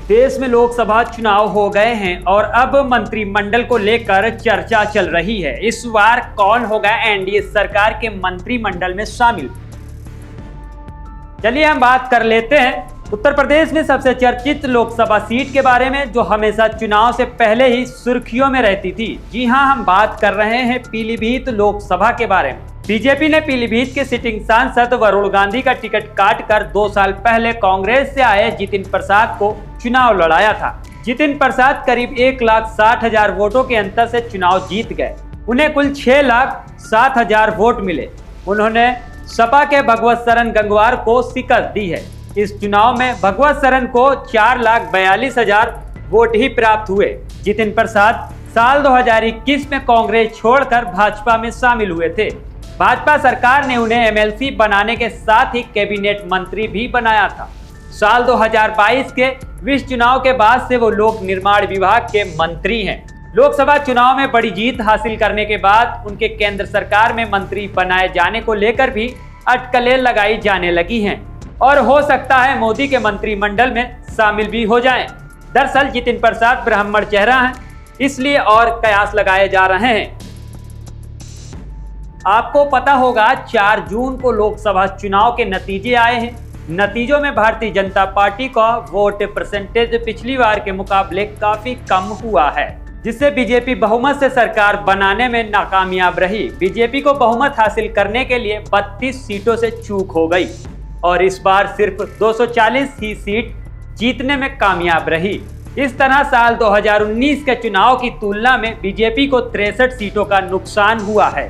देश में लोकसभा चुनाव हो गए हैं और अब मंत्रिमंडल को लेकर चर्चा चल रही है। इस बार कौन होगा एनडीए सरकार के मंत्रिमंडल में शामिल? चलिए हम बात कर लेते हैं उत्तर प्रदेश में सबसे चर्चित लोकसभा सीट के बारे में, जो हमेशा चुनाव से पहले ही सुर्खियों में रहती थी। जी हां, हम बात कर रहे हैं पीलीभीत लोकसभा के बारे में। बीजेपी ने पीलीभीत के सिटिंग सांसद वरुण गांधी का टिकट काटकर 2 साल पहले कांग्रेस से आए जितिन प्रसाद को चुनाव लड़ाया था। जितिन प्रसाद करीब 1,60,000 वोटों के अंतर से चुनाव जीत गए। उन्हें कुल 6,07,000 वोट मिले। उन्होंने सपा के भगवत शरण गंगवार को शिकस्त दी है। इस चुनाव में भगवत शरण को 4,42,000 वोट ही प्राप्त हुए। जितिन प्रसाद साल 2021 में कांग्रेस छोड़कर भाजपा में शामिल हुए थे। भाजपा सरकार ने उन्हें एमएलसी बनाने के साथ ही कैबिनेट मंत्री भी बनाया था। साल 2022 के विस चुनाव के बाद से वो लोक निर्माण विभाग के मंत्री हैं। लोकसभा चुनाव में बड़ी जीत हासिल करने के बाद उनके केंद्र सरकार में मंत्री बनाए जाने को लेकर भी अटकलें लगाई जाने लगी हैं और हो सकता है मोदी के मंत्रिमंडल में शामिल भी हो जाएं। दरअसल जितिन प्रसाद ब्राह्मण चेहरा हैं, इसलिए और कयास लगाए जा रहे हैं। आपको पता होगा 4 जून को लोकसभा चुनाव के नतीजे आए हैं। नतीजों में भारतीय जनता पार्टी का वोट परसेंटेज पिछली बार के मुकाबले काफी कम हुआ है, जिससे बीजेपी बहुमत से सरकार बनाने में नाकामयाब रही। बीजेपी को बहुमत हासिल करने के लिए 32 सीटों से चूक हो गई और इस बार सिर्फ 240 ही सीट जीतने में कामयाब रही। इस तरह साल 2019 के चुनाव की तुलना में बीजेपी को 63 सीटों का नुकसान हुआ है।